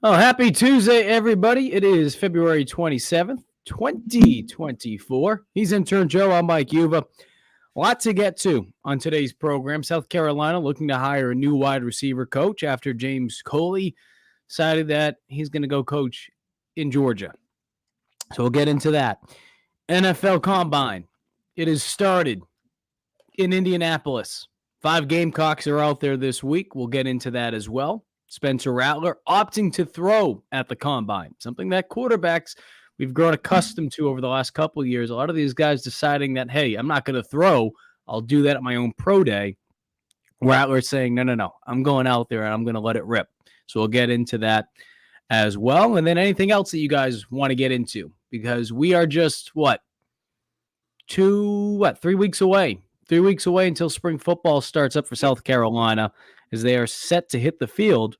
Oh, happy Tuesday, everybody. It is February 27th, 2024. He's Intern Joe. I'm Mike Yuva. A lot to get to on today's program. South Carolina looking to hire a new wide receiver coach after James Coley decided that he's going to go coach in Georgia. So we'll get into that. NFL Combine. It has started in Indianapolis. 5 Gamecocks are out there this week. We'll get into that as well. Spencer Rattler opting to throw at the Combine, something that quarterbacks we've grown accustomed to over the last couple of years. A lot of these guys deciding that, hey, I'm not going to throw. I'll do that at my own pro day. Rattler's saying, no, I'm going out there and I'm going to let it rip. So we'll get into that as well. And then anything else that you guys want to get into, because we are just, 3 weeks away. 3 weeks away until spring football starts up for South Carolina, as they are set to hit the field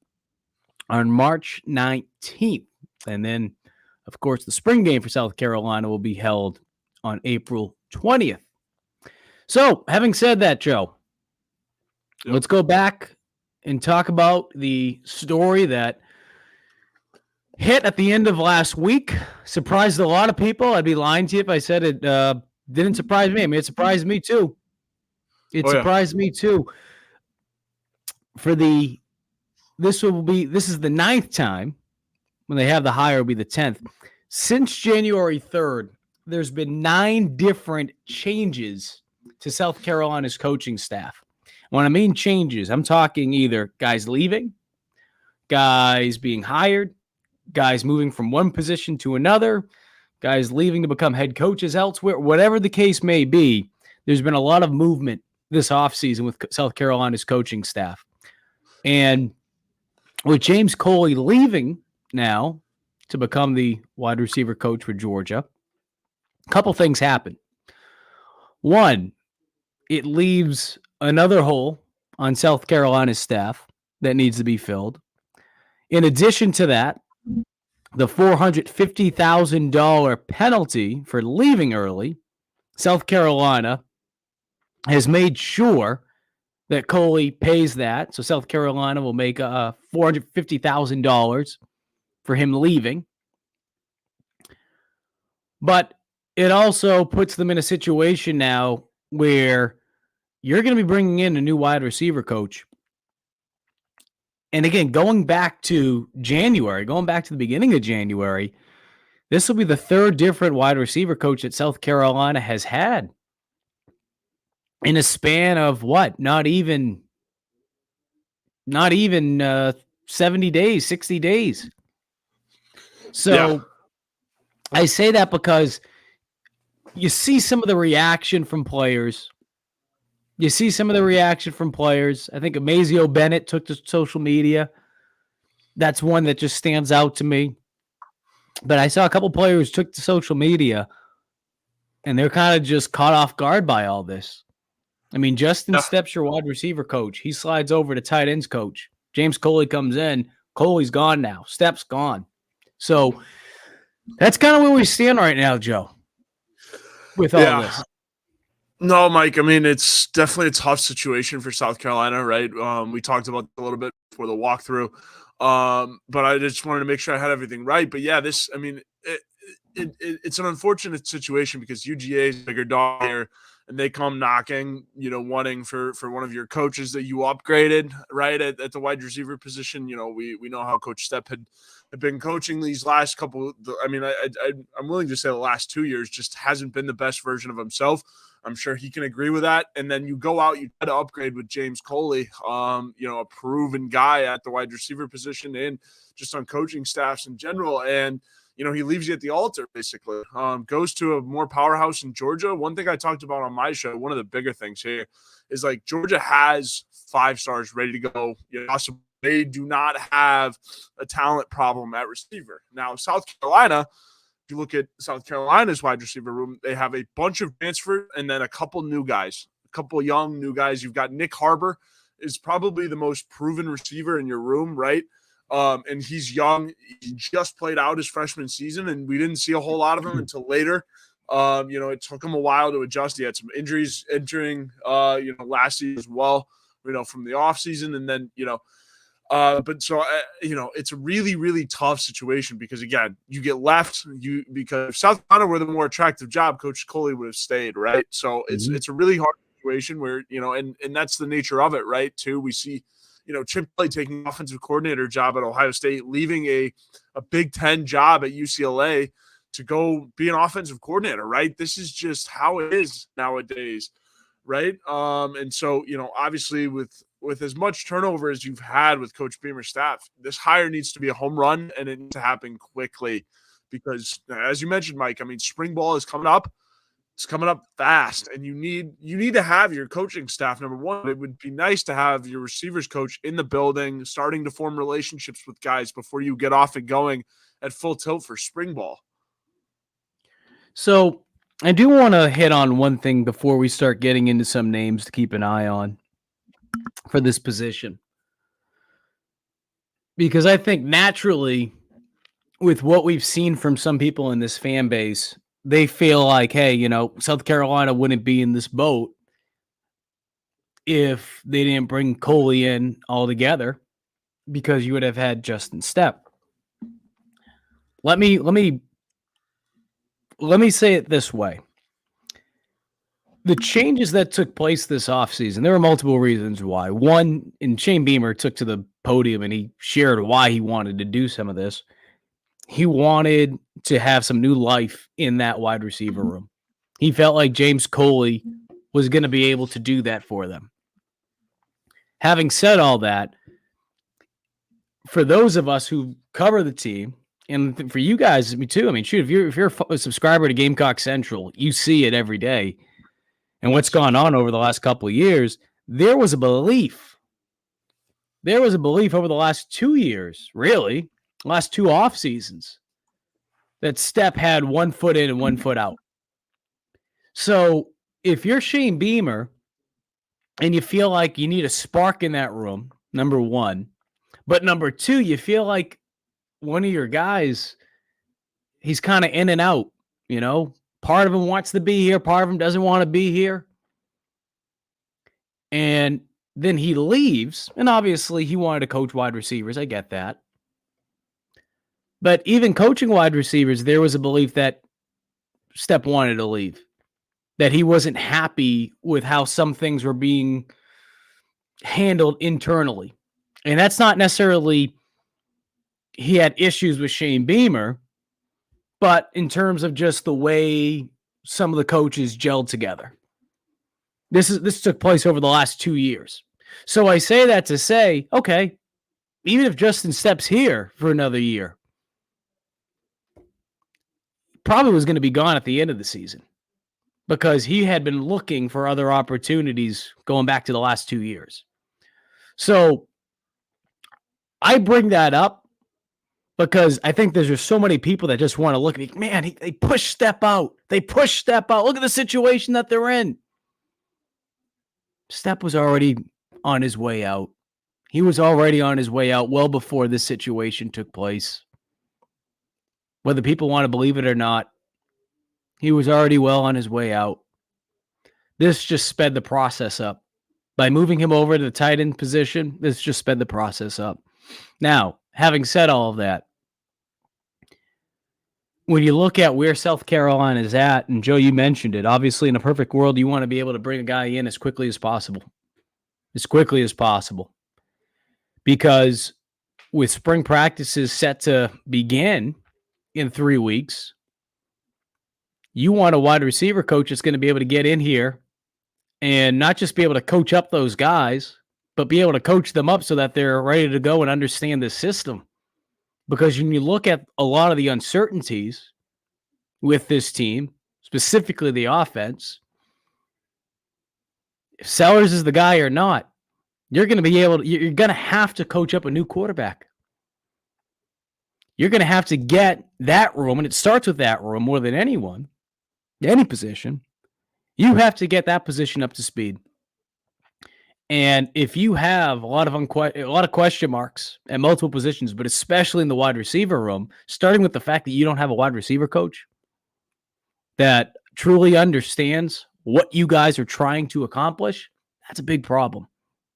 on March 19th. And then, of course, the spring game for South Carolina will be held on April 20th. So, having said that, Joe, let's go back and talk about the story that hit at the end of last week. Surprised a lot of people. I'd be lying to you if I said it didn't surprise me. I mean, it surprised me too. Surprised me too. This is the 9th time when they have the hire, will be the 10th. Since January 3rd, there's been 9 different changes to South Carolina's coaching staff. When I mean changes, I'm talking either guys leaving, guys being hired, guys moving from one position to another, guys leaving to become head coaches elsewhere. Whatever the case may be, there's been a lot of movement this offseason with South Carolina's coaching staff. And with James Coley leaving now to become the wide receiver coach for Georgia, a couple things happen. One, it leaves another hole on South Carolina's staff that needs to be filled. In addition to that, the $450,000 penalty for leaving early, South Carolina has made sure that Coley pays that. So South Carolina will make $450,000 for him leaving. But it also puts them in a situation now where you're going to be bringing in a new wide receiver coach. And again, going back to the beginning of January, this will be the 3rd different wide receiver coach that South Carolina has had in a span of not even 70 days, 60 days. So I say that because you see some of the reaction from players. I think Amazio Bennett took to social media. That's one that just stands out to me. But I saw a couple players took to social media, and they're kind of just caught off guard by all this. I mean, Justin Stepp's your wide receiver coach. He slides over to tight ends coach. James Coley comes in. Coley's gone now. Stepp's gone. So that's kind of where we stand right now, Joe, with all this. No, Mike, I mean, it's definitely a tough situation for South Carolina, right? We talked about a little bit before the walkthrough, but I just wanted to make sure I had everything right. But yeah, it's an unfortunate situation because UGA is a bigger dog here, and they come knocking, wanting for one of your coaches that you upgraded, right, at the wide receiver position. We know how Coach Stepp had been coaching these last couple. I'm willing to say the last 2 years just hasn't been the best version of himself. I'm sure he can agree with that. And then you go out, you try to upgrade with James Coley, a proven guy at the wide receiver position and just on coaching staffs in general. And, he leaves you at the altar, basically. Goes to a more powerhouse in Georgia. One thing I talked about on my show, one of the bigger things here is Georgia has 5 stars ready to go. Also, they do not have a talent problem at receiver. Now, South Carolina, if you look at South Carolina's wide receiver room, they have a bunch of transfer and then a couple new guys, a couple young new guys. You've got Nick Harbor is probably the most proven receiver in your room, right? And he's young. He just played out his freshman season, and we didn't see a whole lot of him until later. It took him a while to adjust. He had some injuries entering, last season as well, from the offseason. And then, But so, it's a really, really tough situation because, again, you get left because if South Carolina were the more attractive job, Coach Coley would have stayed, right? So it's a really hard situation where, and that's the nature of it, right? Too, we see, Chip Kelly taking offensive coordinator job at Ohio State, leaving a Big Ten job at UCLA to go be an offensive coordinator, right? This is just how it is nowadays, right? And so, obviously with as much turnover as you've had with Coach Beamer's staff, this hire needs to be a home run, and it needs to happen quickly because, as you mentioned, Mike, I mean, spring ball is coming up. It's coming up fast, and you need to have your coaching staff. Number one, it would be nice to have your receivers coach in the building, starting to form relationships with guys before you get off and going at full tilt for spring ball. So I do want to hit on one thing before we start getting into some names to keep an eye on for this position. Because I think naturally, with what we've seen from some people in this fan base, they feel like, hey, South Carolina wouldn't be in this boat if they didn't bring Coley in altogether, because you would have had Justin Stepp. Let me say it this way. The changes that took place this offseason, there were multiple reasons why. One, and Shane Beamer took to the podium and he shared why he wanted to do some of this. He wanted to have some new life in that wide receiver room. He felt like James Coley was going to be able to do that for them. Having said all that, for those of us who cover the team, and for you guys, me too, I mean, shoot, if you're a subscriber to Gamecock Central, you see it every day. And what's gone on over the last couple of years, there was a belief over the last 2 years, really, last two off seasons, that Stepp had 1 foot in and 1 foot out. So if you're Shane Beamer and you feel like you need a spark in that room, number one, but number two, you feel like one of your guys, he's kind of in and out, part of him wants to be here, part of him doesn't want to be here. And then he leaves, and obviously he wanted to coach wide receivers. I get that. But even coaching wide receivers, there was a belief that Stepp wanted to leave, that he wasn't happy with how some things were being handled internally. And that's not necessarily he had issues with Shane Beamer, but in terms of just the way some of the coaches gelled together. This took place over the last 2 years. So I say that to say, okay, even if Justin Stepp's here for another year, probably was going to be gone at the end of the season because he had been looking for other opportunities going back to the last 2 years. So I bring that up because I think there's just so many people that just want to look at me. Man, they push Stepp out. They push Stepp out. Look at the situation that they're in. Stepp was already on his way out. He was already on his way out well before this situation took place. Whether people want to believe it or not, he was already well on his way out. This just sped the process up. By moving him over to the tight end position, this just sped the process up. Now, having said all of that, when you look at where South Carolina is at, and Joe, you mentioned it, obviously in a perfect world, you want to be able to bring a guy in as quickly as possible. As quickly as possible. Because with spring practices set to begin in 3 weeks, you want a wide receiver coach that's going to be able to get in here and not just be able to coach up those guys, but be able to coach them up so that they're ready to go and understand the system. Because when you look at a lot of the uncertainties with this team, specifically the offense, if Sellers is the guy or not, you're going to have to coach up a new quarterback. You're going to have to get that room, and it starts with that room more than anyone, any position. You have to get that position up to speed. And if you have a lot of question marks at multiple positions, but especially in the wide receiver room, starting with the fact that you don't have a wide receiver coach that truly understands what you guys are trying to accomplish, that's a big problem.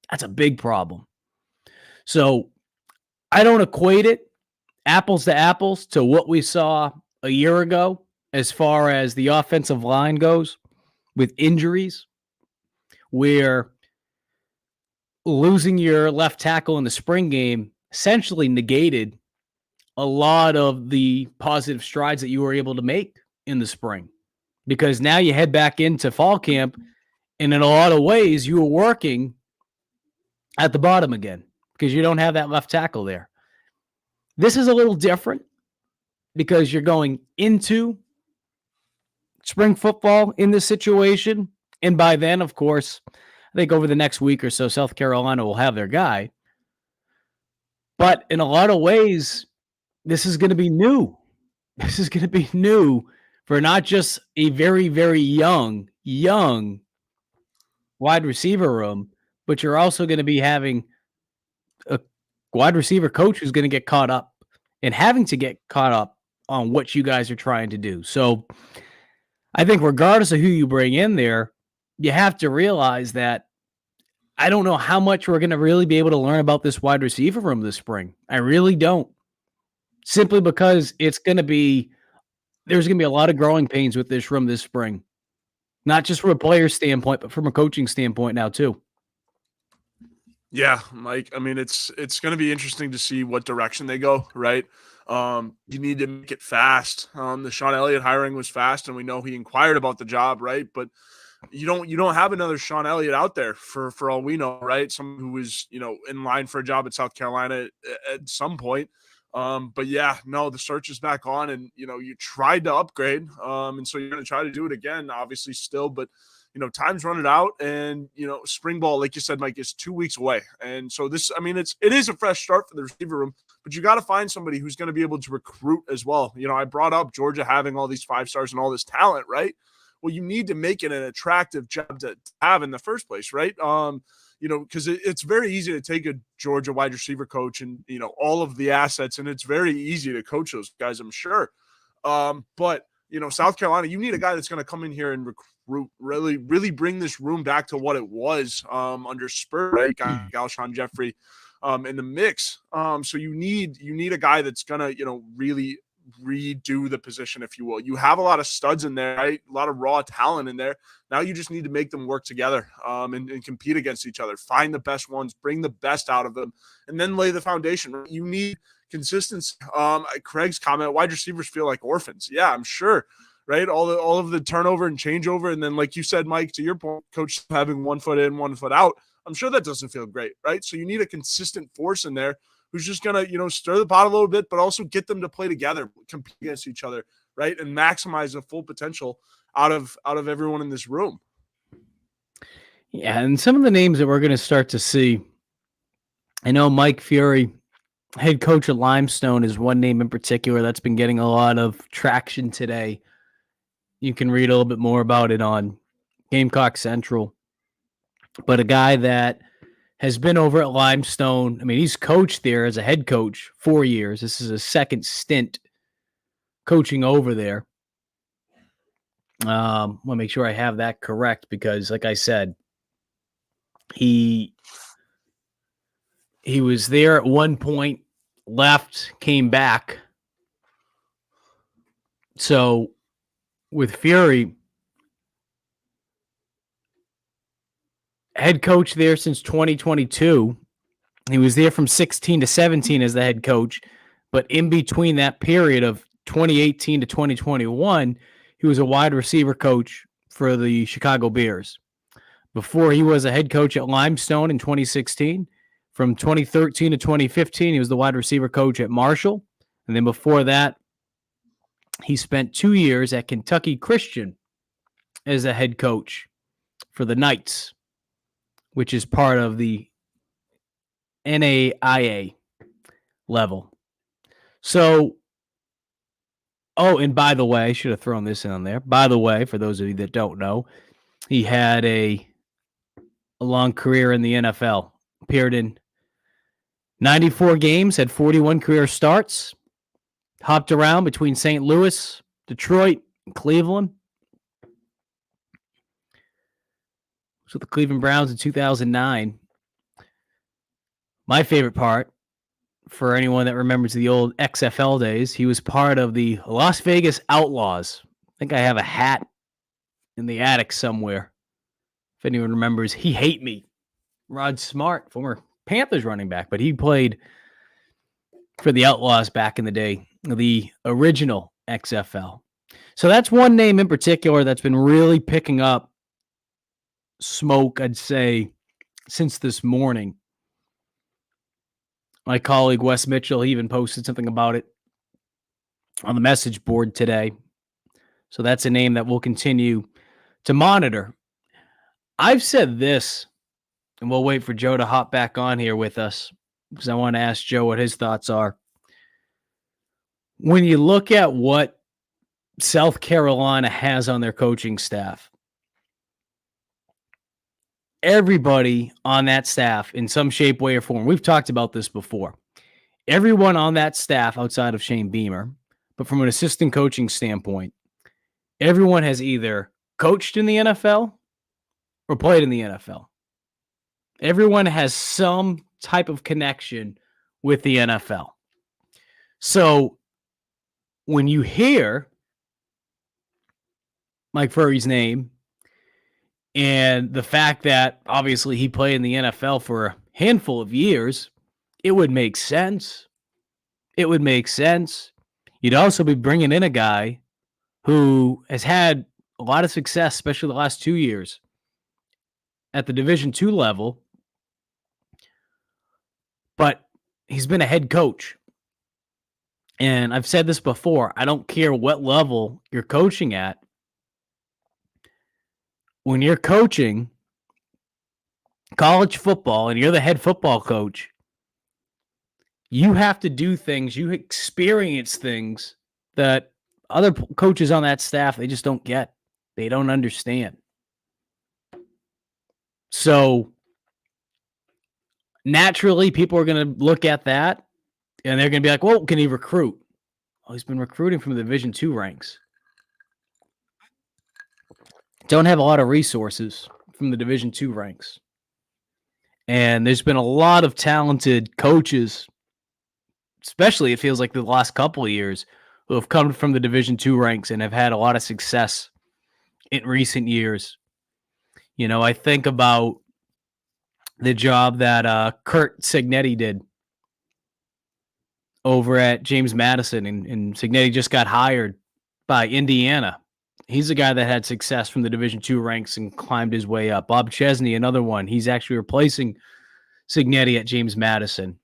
That's a big problem. So I don't equate it apples to apples to what we saw a year ago as far as the offensive line goes with injuries, where losing your left tackle in the spring game essentially negated a lot of the positive strides that you were able to make in the spring. Because now you head back into fall camp, and in a lot of ways, you were working at the bottom again because you don't have that left tackle there. This is a little different because you're going into spring football in this situation. And by then, of course, I think over the next week or so, South Carolina will have their guy. But in a lot of ways, this is going to be new. This is going to be new for not just a very, very young wide receiver room, but you're also going to be having a wide receiver coach who's going to get caught up and having to get caught up on what you guys are trying to do. So I think regardless of who you bring in there, you have to realize that I don't know how much we're going to really be able to learn about this wide receiver room this spring. I really don't. Simply because there's going to be a lot of growing pains with this room this spring. Not just from a player standpoint, but from a coaching standpoint now too. Yeah, Mike. I mean, it's going to be interesting to see what direction they go, right? You need to make it fast. The Sean Elliott hiring was fast, and we know he inquired about the job, right? But you don't have another Sean Elliott out there for all we know, right? Someone who was, in line for a job at South Carolina at some point. But yeah, no, the search is back on, and you tried to upgrade, and so you're going to try to do it again, obviously still, but time's running out, and spring ball, like you said, Mike, is 2 weeks away, and so this, I mean, it is a fresh start for the receiver room, but you got to find somebody who's going to be able to recruit as well. I brought up Georgia having all these 5 stars and all this talent, right? Well, you need to make it an attractive job to have in the first place, right? Because it's very easy to take a Georgia wide receiver coach and, all of the assets, and it's very easy to coach those guys, I'm sure. But, South Carolina, you need a guy that's going to come in here and recruit, really, really bring this room back to what it was under Spur, right? Got Alshon Jeffrey in the mix. So you need a guy that's going to, really redo the position, if you will. You have a lot of studs in there, right? A lot of raw talent in there. Now you just need to make them work together and compete against each other. Find the best ones, bring the best out of them, and then lay the foundation. You need consistency. Craig's comment, wide receivers feel like orphans. Yeah, I'm sure, right? All of the turnover and changeover, and then like you said, Mike, to your point, coach having 1 foot in, 1 foot out. I'm sure that doesn't feel great, right? So you need a consistent force in there who's just going to, stir the pot a little bit, but also get them to play together, compete against each other, right? And maximize the full potential out of everyone in this room. Yeah, and some of the names that we're going to start to see, I know Mike Fury, head coach at Limestone, is one name in particular that's been getting a lot of traction today. You can read a little bit more about it on Gamecock Central. But a guy that has been over at Limestone. I mean, he's coached there as a head coach 4 years. This is his second stint coaching over there. I want to make sure I have that correct because, like I said, he was there at one point, left, came back. So with Fury, head coach there since 2022. He was there from 16 to 17 as the head coach, but in between that period of 2018 to 2021, he was a wide receiver coach for the Chicago Bears. Before he was a head coach at Limestone in 2016. From 2013 to 2015, he was the wide receiver coach at Marshall. And then before that, he spent 2 years at Kentucky Christian as a head coach for the Knights, which is part of the NAIA level. So, and by the way, I should have thrown this in on there. By the way, for those of you that don't know, he had a long career in the NFL. Appeared in 94 games, had 41 career starts, hopped around between St. Louis, Detroit, and Cleveland. So the Cleveland Browns in 2009. My favorite part for anyone that remembers the old XFL days, he was part of the Las Vegas Outlaws. I think I have a hat in the attic somewhere. If anyone remembers, He Hate Me. Rod Smart, former Panthers running back, but he played for the Outlaws back in the day, the original XFL. So that's one name in particular that's been really picking up smoke, I'd say, since this morning. My colleague Wes Mitchell, he even posted something about it on the message board today. So that's a name that we'll continue to monitor. I've said this, and we'll wait for Joe to hop back on here with us because I want to ask Joe what his thoughts are. When you look at what South Carolina has on their coaching staff, everybody on that staff in some shape, way, or form, we've talked about this before. Everyone on that staff outside of Shane Beamer, but from an assistant coaching standpoint, everyone has either coached in the NFL or played in the NFL. Everyone has some type of connection with the NFL. So when you hear Mike Furry's name and the fact that obviously he played in the NFL for a handful of years, it would make sense. It would make sense. You'd also be bringing in a guy who has had a lot of success, especially the last 2 years at the Division II level, but he's been a head coach. And I've said this before, I don't care what level you're coaching at. When you're coaching college football and you're the head football coach, you have to do things, you experience things that other coaches on that staff, they just don't get. They don't understand. So naturally, people are going to look at that and they're going to be like, well, can he recruit? Oh, he's been recruiting from the Division II ranks. Don't have a lot of resources from the Division II ranks. And there's been a lot of talented coaches, especially it feels like the last couple of years, who have come from the Division II ranks and have had a lot of success in recent years. You know, I think about the job that Kurt Cignetti did over at James Madison, and Cignetti just got hired by Indiana. He's a guy that had success from the Division II ranks and climbed his way up. Bob Chesney, another one. He's actually replacing Cignetti at James Madison.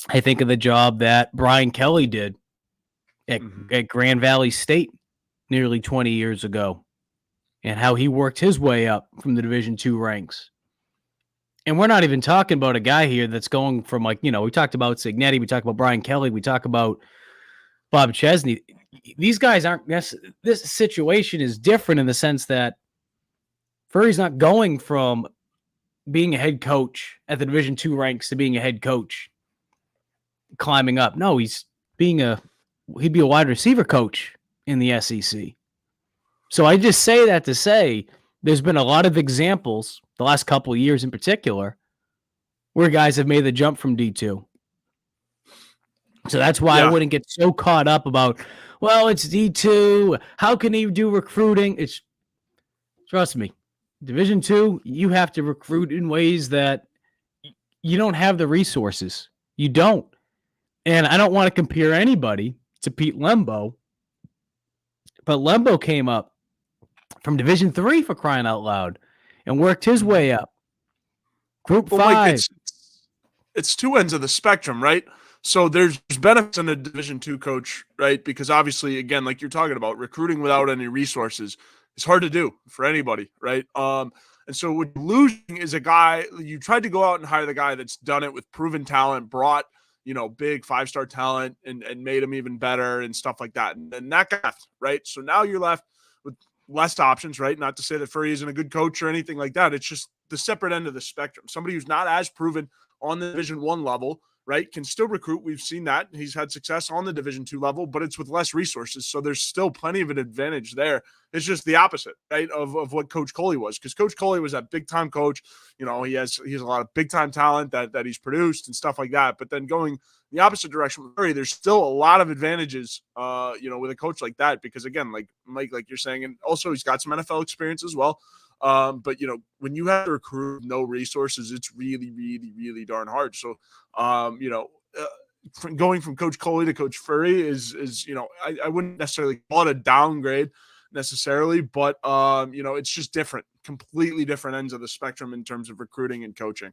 I think of the job that Brian Kelly did at Grand Valley State nearly 20 years ago and how he worked his way up from the Division II ranks. And we're not even talking about a guy here that's going from, like, you know, we talked about Cignetti, we talked about Brian Kelly, we talk about Bob Chesney. These guys aren't necessarily, this situation is different in the sense that Furry's not going from being a head coach at the Division II ranks to being a head coach climbing up. No, he'd be a wide receiver coach in the SEC. So I just say that to say there's been a lot of examples the last couple of years in particular where guys have made the jump from D2. So that's why I wouldn't get so caught up about, well, it's D2. How can he do recruiting? It's, trust me, Division II, you have to recruit in ways that you don't have the resources. You don't. And I don't want to compare anybody to Pete Lembo, but Lembo came up from Division III, for crying out loud, and worked his way up. Group 5. Like it's two ends of the spectrum, right? So there's benefits in a Division II coach, right? Because obviously, again, like you're talking about, recruiting without any resources is hard to do for anybody, right? And so what you're losing is a guy, you tried to go out and hire the guy that's done it with proven talent, brought, you know, big 5-star talent and made him even better and stuff like that. And that got left, right? So now you're left with less options, right? Not to say that Furry isn't a good coach or anything like that. It's just the separate end of the spectrum. Somebody who's not as proven on the Division I level, right, can still recruit. We've seen that. He's had success on the Division II level, but it's with less resources. So there's still plenty of an advantage there. It's just the opposite, right, of what Coach Coley was, because Coach Coley was that big-time coach. He has a lot of big-time talent that he's produced and stuff like that. But then going the opposite direction with Murray, there's still a lot of advantages, with a coach like that, because again, like Mike, like you're saying, and also he's got some NFL experience as well. But when you have to recruit no resources, it's really, really, really darn hard. So, going from Coach Coley to Coach Furry is I wouldn't necessarily call it a downgrade necessarily, but it's just different, completely different ends of the spectrum in terms of recruiting and coaching.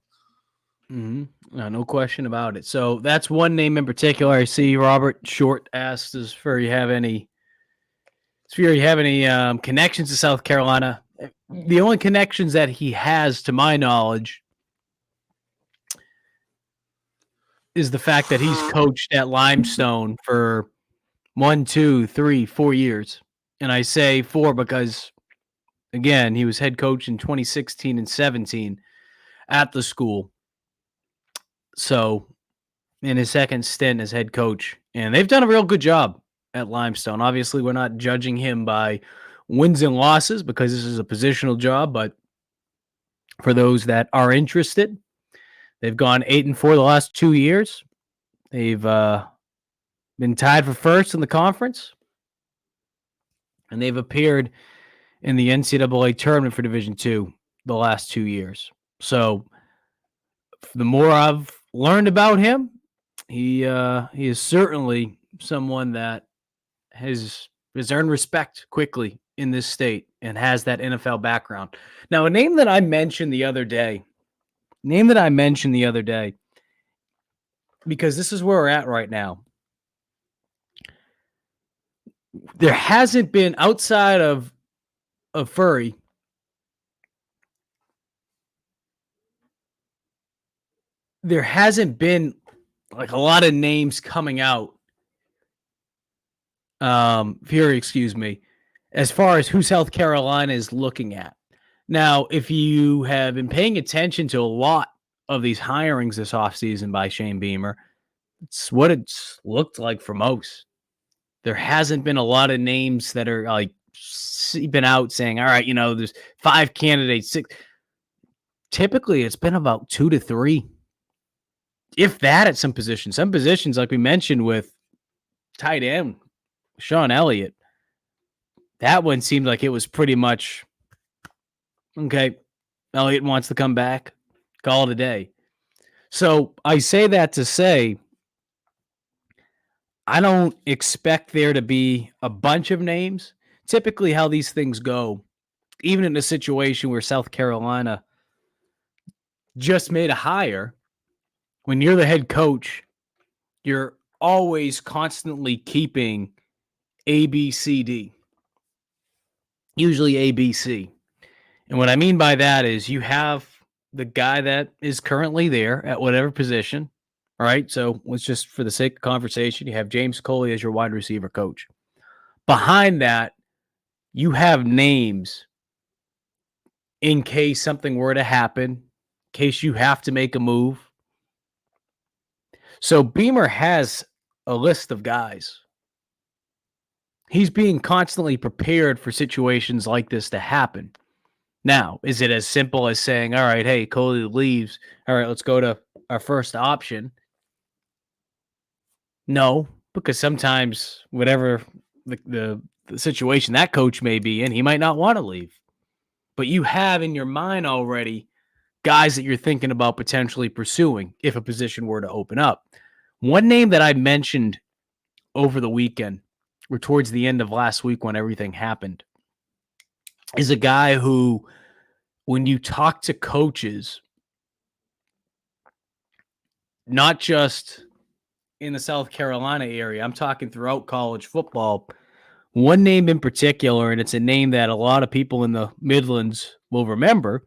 No question about it. So that's one name in particular. I see Robert Short asked, "Does Furry have any connections to South Carolina?" The only connections that he has, to my knowledge, is the fact that he's coached at Limestone for 1, 2, 3, 4 years. And I say 4 because, again, he was head coach in 2016 and 17 at the school. So, in his second stint as head coach, and they've done a real good job at Limestone. Obviously, we're not judging him by wins and losses because this is a positional job, but for those that are interested, they've gone 8-4 the last 2 years. They've been tied for first in the conference, and they've appeared in the NCAA tournament for Division II the last 2 years. So the more I've learned about him, he is certainly someone that has earned respect quickly in this state and has that NFL background. Now, a name that I mentioned the other day, because this is where we're at right now. There hasn't been, outside of Furry, there hasn't been like a lot of names coming out. Fury, excuse me, as far as who South Carolina is looking at. Now, if you have been paying attention to a lot of these hirings this offseason by Shane Beamer, it's what it's looked like for most. There hasn't been a lot of names that are like seeping out saying, all right, there's 5 candidates, 6. Typically, it's been about 2 to 3, if that, at some positions. Some positions, like we mentioned with tight end, Sean Elliott, that one seemed like it was pretty much, okay, Elliott wants to come back, call it a day. So I say that to say, I don't expect there to be a bunch of names. Typically how these things go, even in a situation where South Carolina just made a hire, when you're the head coach, you're always constantly keeping A, B, C, D. Usually A, B, C. And what I mean by that is you have the guy that is currently there at whatever position. All right. So let's just, for the sake of conversation, you have James Coley as your wide receiver coach. Behind that, you have names in case something were to happen, in case you have to make a move. So Beamer has a list of guys. He's being constantly prepared for situations like this to happen. Now, is it as simple as saying, all right, hey, Coley leaves. All right, let's go to our first option? No, because sometimes whatever the situation that coach may be in, he might not want to leave. But you have in your mind already guys that you're thinking about potentially pursuing if a position were to open up. One name that I mentioned over the weekend, or towards the end of last week when everything happened, is a guy who, when you talk to coaches, not just in the South Carolina area, I'm talking throughout college football, one name in particular, and it's a name that a lot of people in the Midlands will remember,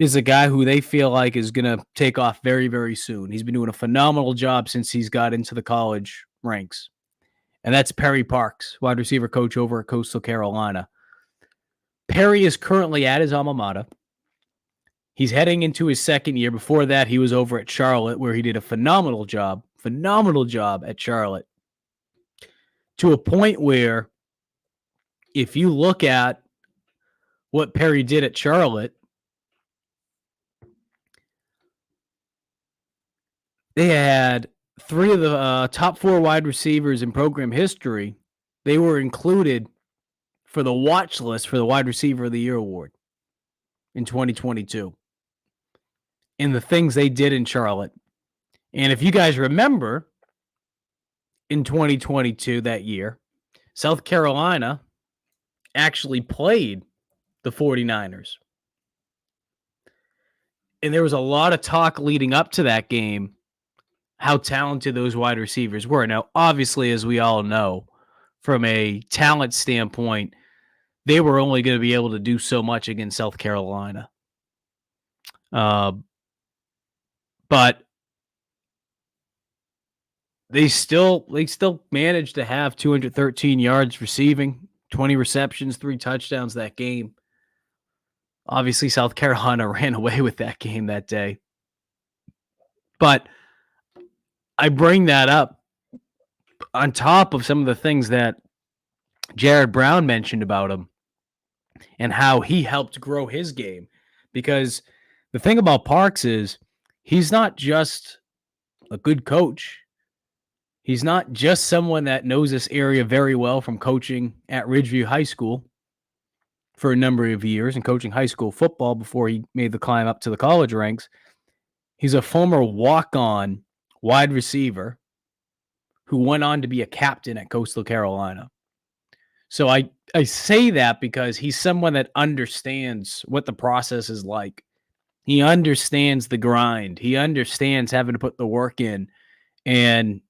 is a guy who they feel like is going to take off very, very soon. He's been doing a phenomenal job since he's got into the college ranks. And that's Perry Parks, wide receiver coach over at Coastal Carolina. Perry is currently at his alma mater. He's heading into his second year. Before that, he was over at Charlotte, where he did a phenomenal job at Charlotte, to a point where if you look at what Perry did at Charlotte, they had three of the top four wide receivers in program history. They were included for the watch list for the Wide Receiver of the Year award in 2022. And the things they did in Charlotte. And if you guys remember, in 2022, that year, South Carolina actually played the 49ers. And there was a lot of talk leading up to that game, how talented those wide receivers were. Now, obviously, as we all know, from a talent standpoint, they were only going to be able to do so much against South Carolina. But they still managed to have 213 yards receiving, 20 receptions, 3 touchdowns that game. Obviously, South Carolina ran away with that game that day. But I bring that up on top of some of the things that Jared Brown mentioned about him and how he helped grow his game. Because the thing about Parks is he's not just a good coach. He's not just someone that knows this area very well from coaching at Ridgeview High School for a number of years and coaching high school football before he made the climb up to the college ranks. He's a former walk-on wide receiver who went on to be a captain at Coastal Carolina. So I say that because he's someone that understands what the process is like. He understands the grind. He understands having to put the work in. And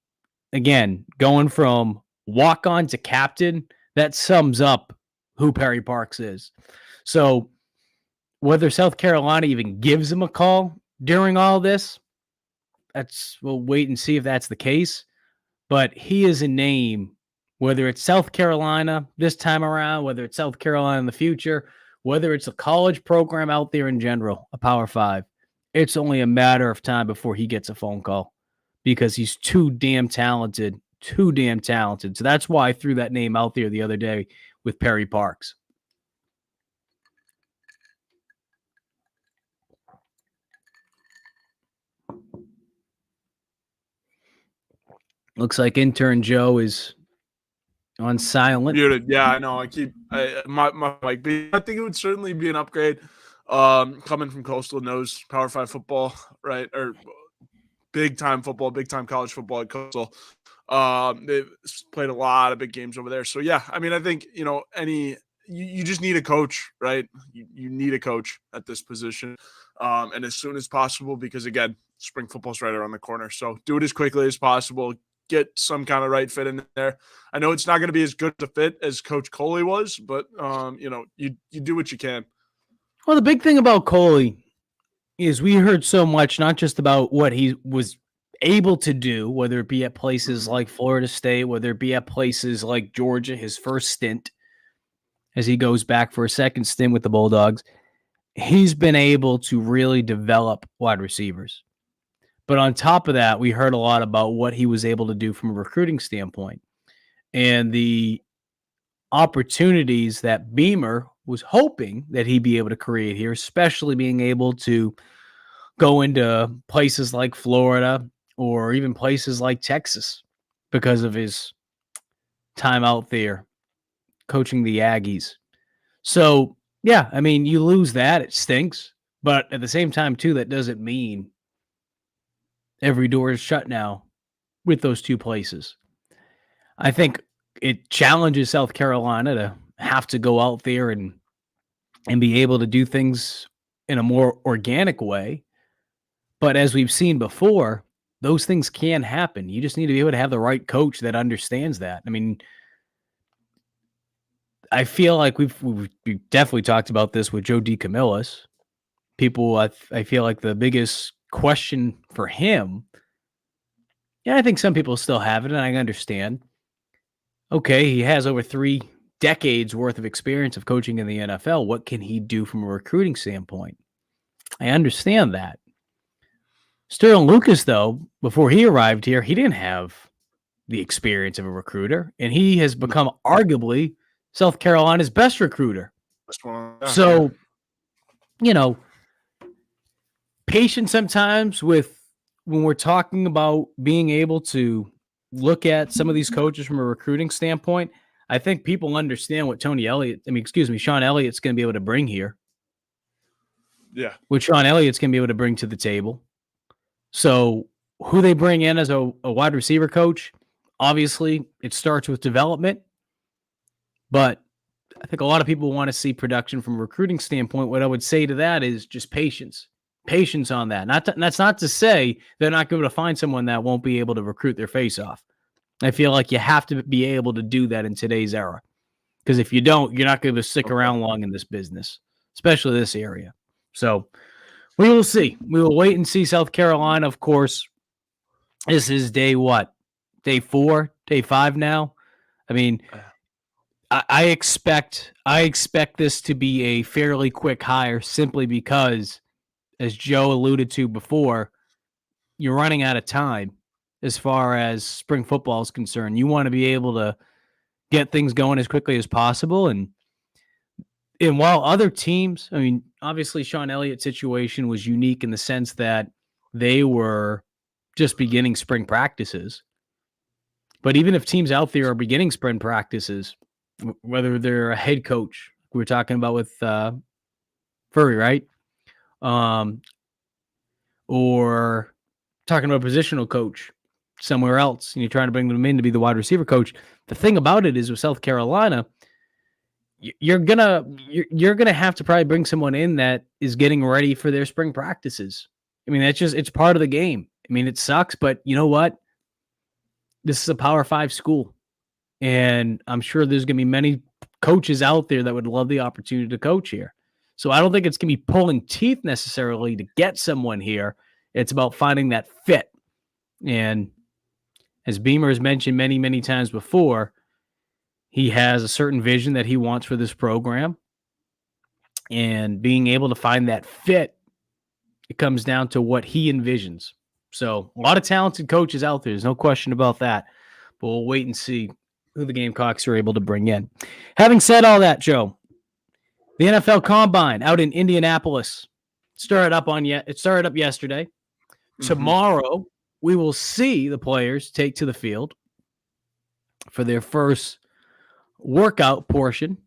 again, going from walk-on to captain, that sums up who Perry Parks is. So whether South Carolina even gives him a call during all this, we'll wait and see if that's the case. But he is a name, whether it's South Carolina this time around, whether it's South Carolina in the future, whether it's a college program out there in general, a Power 5, it's only a matter of time before he gets a phone call because he's too damn talented. So that's why I threw that name out there the other day with Perry Parks. Looks like intern Joe is on silent. Muted. Yeah, I know. My mic. I think it would certainly be an upgrade. Coming from Coastal, knows Power 5 football, right? Or big time football, big time college football at Coastal. They've played a lot of big games over there. So yeah, I mean, I think you just need a coach, right? You need a coach at this position, and as soon as possible, because again, spring football's right around the corner. So do it as quickly as possible. Get some kind of right fit in there. I know it's not going to be as good a fit as Coach Coley was, but you do what you can. Well, the big thing about Coley is we heard so much, not just about what he was able to do, whether it be at places like Florida State, whether it be at places like Georgia, his first stint, as he goes back for a second stint with the Bulldogs. He's been able to really develop wide receivers. But on top of that, we heard a lot about what he was able to do from a recruiting standpoint and the opportunities that Beamer was hoping that he'd be able to create here, especially being able to go into places like Florida or even places like Texas because of his time out there coaching the Aggies. So, yeah, I mean, you lose that, it stinks. But at the same time, too, that doesn't mean every door is shut now with those two places. I think it challenges South Carolina to have to go out there and be able to do things in a more organic way. But as we've seen before, those things can happen. You just need to be able to have the right coach that understands that. I mean, I feel like we've definitely talked about this with Joe DeCamillis. People, I feel like the biggest question for him, I think some people still have it, and I understand. Okay, he has over 3 decades worth of experience of coaching in the NFL. What can he do from a recruiting standpoint? I understand that. Sterling Lucas, though, before he arrived here, he didn't have the experience of a recruiter, and he has become arguably South Carolina's best recruiter. So, patience sometimes with when we're talking about being able to look at some of these coaches from a recruiting standpoint. I think people understand what Sean Elliott's going to be able to bring here. Yeah. What Sean Elliott's going to be able to bring to the table. So who they bring in as a wide receiver coach, obviously it starts with development, but I think a lot of people want to see production from a recruiting standpoint. What I would say to that is just patience on that. That's not to say they're not going to find someone that won't be able to recruit their face off. I feel like you have to be able to do that in today's era, because if you don't, you're not going to stick around long in this business, especially this area. So we will see. We will wait and see. South Carolina, of course, this is day 4, day 5 now. I mean, I expect this to be a fairly quick hire, simply because, as Joe alluded to before, you're running out of time as far as spring football is concerned. You want to be able to get things going as quickly as possible. And while other teams, I mean, obviously Sean Elliott's situation was unique in the sense that they were just beginning spring practices. But even if teams out there are beginning spring practices, whether they're a head coach, we were talking about with Furry, right? Or talking about a positional coach somewhere else, and you're trying to bring them in to be the wide receiver coach. The thing about it is, with South Carolina, you're gonna have to probably bring someone in that is getting ready for their spring practices. I mean, it's part of the game. I mean, it sucks, but you know what? This is a Power 5 school, and I'm sure there's going to be many coaches out there that would love the opportunity to coach here. So I don't think it's going to be pulling teeth necessarily to get someone here. It's about finding that fit. And as Beamer has mentioned many, many times before, he has a certain vision that he wants for this program. And being able to find that fit, it comes down to what he envisions. So a lot of talented coaches out there. There's no question about that. But we'll wait and see who the Gamecocks are able to bring in. Having said all that, Joe, the NFL Combine out in Indianapolis started up yesterday. Mm-hmm. Tomorrow, we will see the players take to the field for their first workout portion.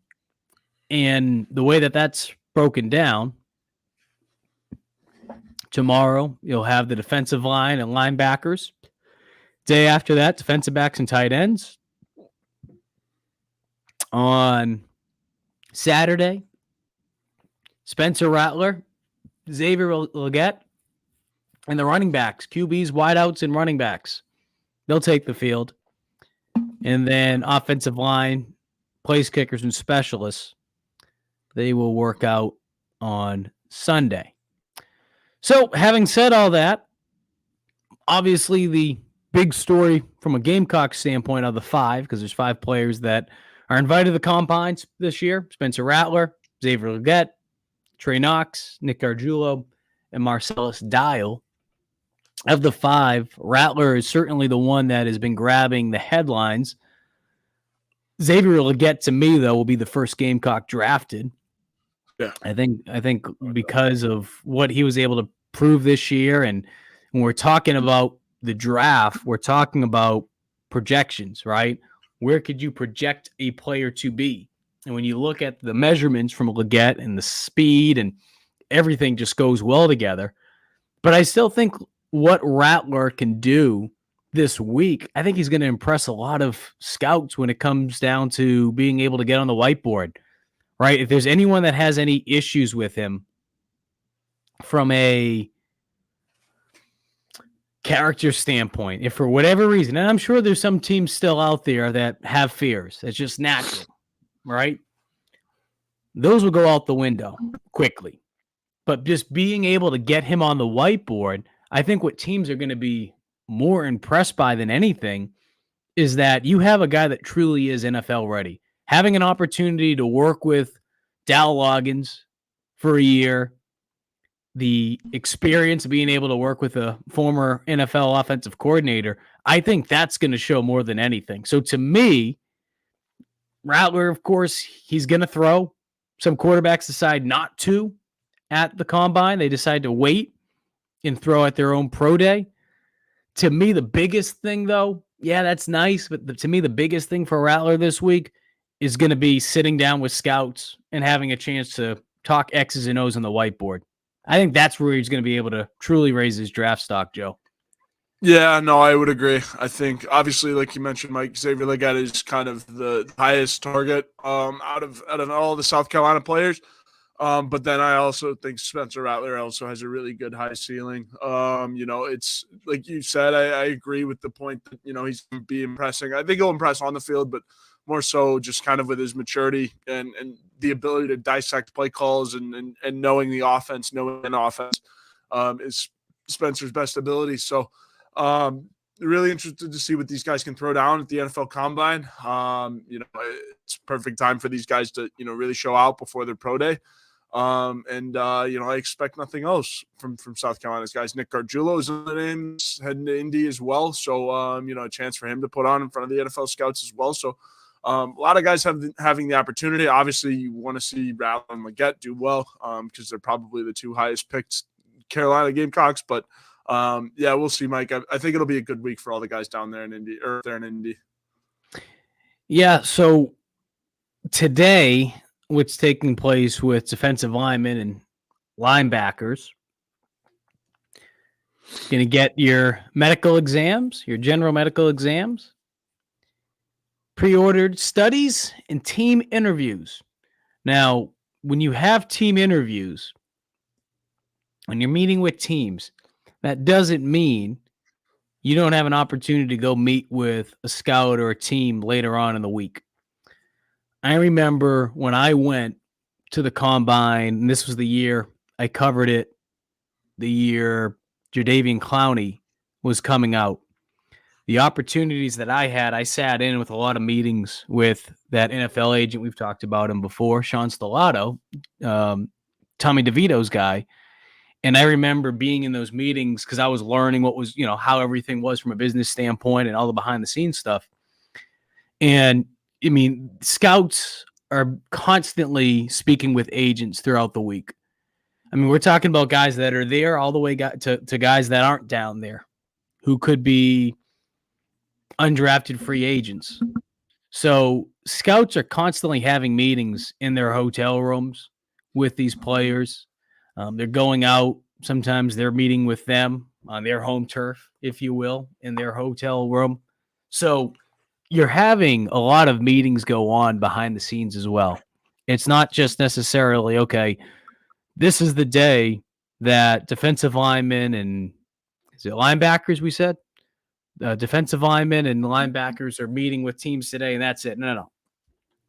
And the way that that's broken down, tomorrow you'll have the defensive line and linebackers. Day after that, defensive backs and tight ends. On Saturday, Spencer Rattler, Xavier Luedecke, and the running backs, QBs, wideouts, and running backs. They'll take the field. And then offensive line, place kickers, and specialists, they will work out on Sunday. So, having said all that, obviously the big story from a Gamecock standpoint are the 5, because there's 5 players that are invited to the Combines this year. Spencer Rattler, Xavier Luedecke, Trey Knox, Nick Gargiulo, and Marcellus Dial. Of the 5, Rattler is certainly the one that has been grabbing the headlines. Xavier Luedecke, to me, though, will be the first Gamecock drafted. Yeah, I think because of what he was able to prove this year, and when we're talking about the draft, we're talking about projections, right? Where could you project a player to be? And when you look at the measurements from Luedecke and the speed and everything just goes well together. But I still think what Rattler can do this week, I think he's going to impress a lot of scouts when it comes down to being able to get on the whiteboard, right? If there's anyone that has any issues with him from a character standpoint, if for whatever reason, and I'm sure there's some teams still out there that have fears, it's just natural, right? Those will go out the window quickly. But just being able to get him on the whiteboard, I think what teams are going to be more impressed by than anything is that you have a guy that truly is NFL ready. Having an opportunity to work with Dal Loggins for a year, the experience of being able to work with a former NFL offensive coordinator, I think that's going to show more than anything. So to me, Rattler, of course, he's going to throw. Some quarterbacks decide not to at the combine. They decide to wait and throw at their own pro day. To me, the biggest thing, though, yeah, that's nice. But to me, the biggest thing for Rattler this week is going to be sitting down with scouts and having a chance to talk X's and O's on the whiteboard. I think that's where he's going to be able to truly raise his draft stock, Joe. Yeah, no, I would agree. I think obviously, like you mentioned, Mike, Xavier Legette is kind of the highest target out of all the South Carolina players. But then I also think Spencer Rattler also has a really good high ceiling. It's like you said, I agree with the point that, he's going to be impressing. I think he'll impress on the field, but more so just kind of with his maturity and the ability to dissect play calls and knowing the offense, is Spencer's best ability. So, really interested to see what these guys can throw down at the NFL Combine. It's perfect time for these guys to, really show out before their pro day. I expect nothing else from South Carolina's guys. Nick Gargiulo is in the names, heading to Indy as well. So, a chance for him to put on in front of the NFL scouts as well. So, a lot of guys having the opportunity. Obviously, you want to see Rattler and Legette do well because they're probably the two highest picked Carolina Gamecocks. But we'll see, Mike. I think it'll be a good week for all the guys down there in Indy or there in Indy. Yeah. So today, what's taking place with defensive linemen and linebackers, going to get your medical exams, your general medical exams, pre-ordered studies, and team interviews. Now, when you have team interviews, when you're meeting with teams, that doesn't mean you don't have an opportunity to go meet with a scout or a team later on in the week. I remember when I went to the combine, and this was the year I covered it, the year Jadeveon Clowney was coming out. The opportunities that I had, I sat in with a lot of meetings with that NFL agent. We've talked about him before, Sean Stellato, Tommy DeVito's guy. And I remember being in those meetings because I was learning what was, how everything was from a business standpoint and all the behind the scenes stuff. And I mean, scouts are constantly speaking with agents throughout the week. I mean, we're talking about guys that are there all the way to guys that aren't down there who could be undrafted free agents. So scouts are constantly having meetings in their hotel rooms with these players. They're going out. Sometimes they're meeting with them on their home turf, if you will, in their hotel room. So you're having a lot of meetings go on behind the scenes as well. It's not just necessarily, okay, this is the day that defensive linemen and is it linebackers we said? Defensive linemen and linebackers are meeting with teams today, and that's it. No.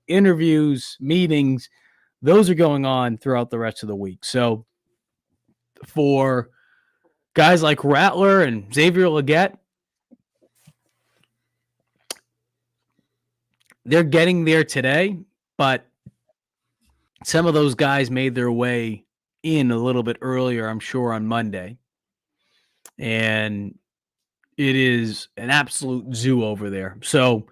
Interviews, meetings, those are going on throughout the rest of the week. So for guys like Rattler and Xavier Legette, they're getting there today, but some of those guys made their way in a little bit earlier, I'm sure, on Monday. And it is an absolute zoo over there. So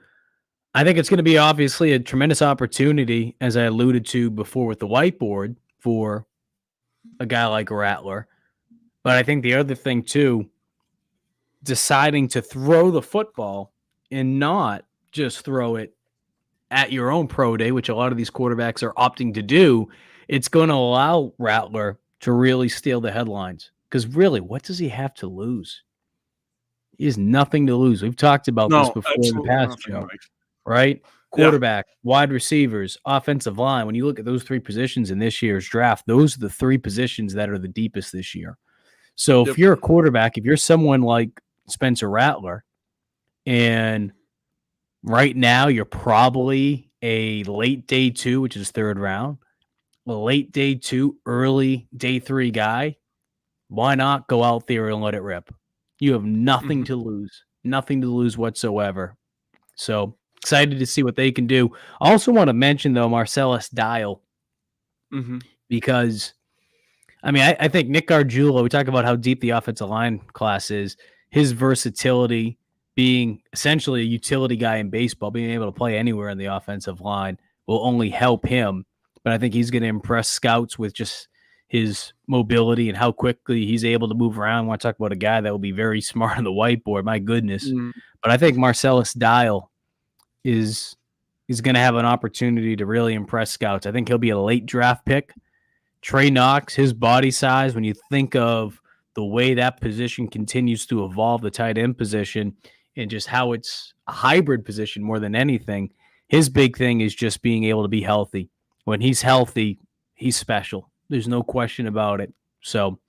I think it's going to be obviously a tremendous opportunity, as I alluded to before with the whiteboard, for a guy like Rattler. But I think the other thing, too, deciding to throw the football and not just throw it at your own pro day, which a lot of these quarterbacks are opting to do, it's going to allow Rattler to really steal the headlines. Because really, what does he have to lose? He has nothing to lose. We've talked about this before in the past, Joe, right? Quarterback, wide receivers, offensive line. When you look at those three positions in this year's draft, those are the three positions that are the deepest this year. So if you're a quarterback, if you're someone like Spencer Rattler, and right now you're probably a late day 2, which is third round, a late day 2, early day 3 guy, why not go out there and let it rip? You have nothing to lose whatsoever. So excited to see what they can do. I also want to mention, though, Marcellus Dial, because I mean, I think Nick Gargiulo, we talk about how deep the offensive line class is, his versatility, being essentially a utility guy in baseball, being able to play anywhere in the offensive line will only help him. But I think he's going to impress scouts with just his mobility and how quickly he's able to move around. I want to talk about a guy that will be very smart on the whiteboard. My goodness. But I think Marcellus Dial is going to have an opportunity to really impress scouts. I think he'll be a late draft pick. Trey Knox, his body size, when you think of the way that position continues to evolve, the tight end position, and just how it's a hybrid position more than anything, his big thing is just being able to be healthy. When he's healthy, he's special. There's no question about it. So,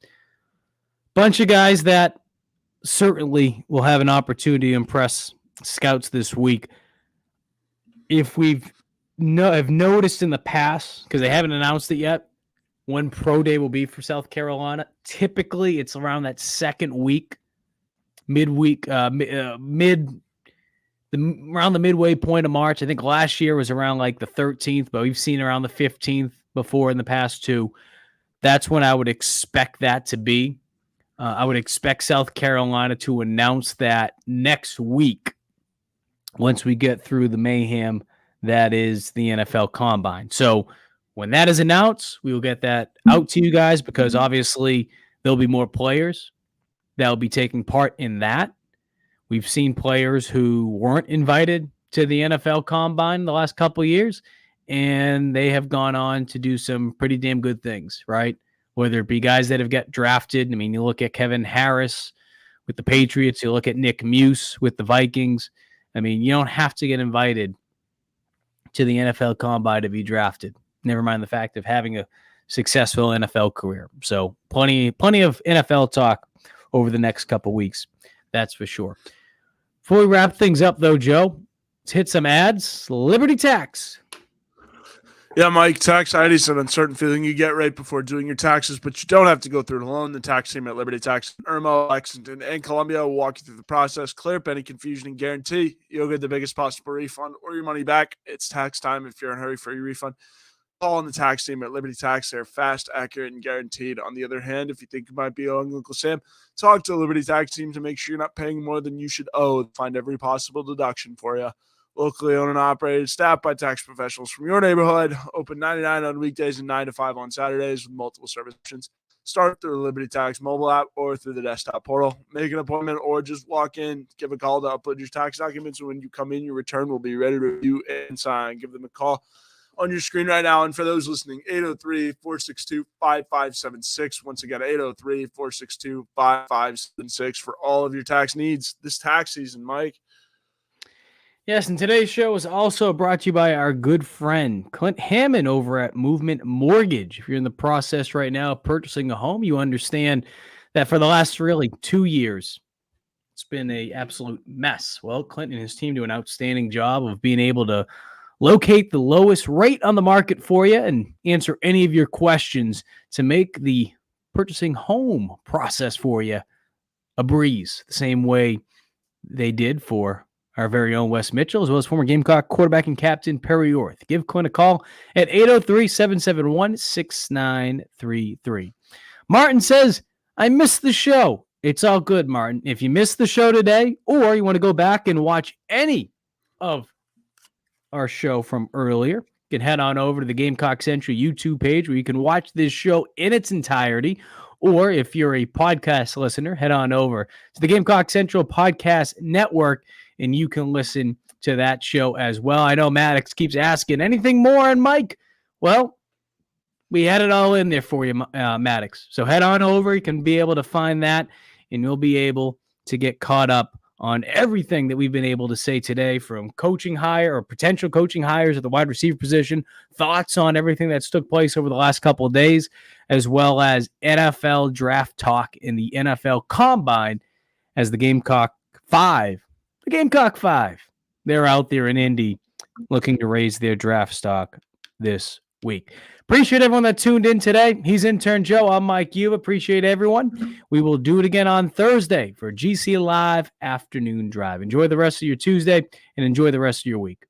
bunch of guys that certainly will have an opportunity to impress scouts this week. If have noticed in the past, because they haven't announced it yet, when pro day will be for South Carolina, typically it's around that second week, midweek, around the midway point of March. I think last year was around like the 13th, but we've seen around the 15th before in the past too. That's when I would expect that to be. I would expect South Carolina to announce that next week once we get through the mayhem that is the NFL Combine. So when that is announced, we will get that out to you guys because obviously there'll be more players that will be taking part in that. We've seen players who weren't invited to the NFL Combine the last couple of years, and they have gone on to do some pretty damn good things, right? Whether it be guys that have got drafted. I mean, you look at Kevin Harris with the Patriots, you look at Nick Muse with the Vikings. I mean, you don't have to get invited to the NFL Combine to be drafted. Never mind the fact of having a successful NFL career. So plenty of NFL talk over the next couple weeks. That's for sure. Before we wrap things up, though, Joe, let's hit some ads. Liberty Tax. Yeah, Mike, tax ID is an uncertain feeling you get right before doing your taxes, but you don't have to go through it alone. The tax team at Liberty Tax, Irmo, Lexington, and Columbia will walk you through the process, clear up any confusion, and guarantee you'll get the biggest possible refund or your money back. It's tax time if you're in a hurry for your refund. Call on the tax team at Liberty Tax. They're fast, accurate, and guaranteed. On the other hand, if you think you might be owing Uncle Sam, talk to the Liberty Tax team to make sure you're not paying more than you should owe. Find every possible deduction for you. Locally owned and operated, staffed by tax professionals from your neighborhood. Open 9 on weekdays and 9 to 5 on Saturdays with multiple service options. Start through the Liberty Tax mobile app or through the desktop portal. Make an appointment or just walk in. Give a call to upload your tax documents. When you come in, your return will be ready to review and sign. Give them a call on your screen right now. And for those listening, 803-462-5576. Once again, 803-462-5576 for all of your tax needs this tax season, Mike. Yes, and today's show is also brought to you by our good friend, Clint Hammond over at Movement Mortgage. If you're in the process right now of purchasing a home, you understand that for the last really 2 years, it's been an absolute mess. Well, Clint and his team do an outstanding job of being able to locate the lowest rate on the market for you and answer any of your questions to make the purchasing home process for you a breeze, the same way they did for our very own Wes Mitchell, as well as former Gamecock quarterback and captain Perry Orth. Give Clint a call at 803-771-6933. Martin says, I missed the show. It's all good, Martin. If you missed the show today, or you want to go back and watch any of our show from earlier, you can head on over to the Gamecock Central YouTube page where you can watch this show in its entirety. Or if you're a podcast listener, head on over to the Gamecock Central Podcast Network and you can listen to that show as well. I know Maddox keeps asking, anything more on Mike? Well, we had it all in there for you, Maddox. So head on over. You can be able to find that, and you'll be able to get caught up on everything that we've been able to say today, from coaching hire or potential coaching hires at the wide receiver position, thoughts on everything that's took place over the last couple of days, as well as NFL draft talk in the NFL Combine as the Gamecock 5. The Gamecock 5, they're out there in Indy looking to raise their draft stock this week. Appreciate everyone that tuned in today. He's Intern Joe. I'm Mike Yuba. Appreciate everyone. We will do it again on Thursday for GC Live Afternoon Drive. Enjoy the rest of your Tuesday and enjoy the rest of your week.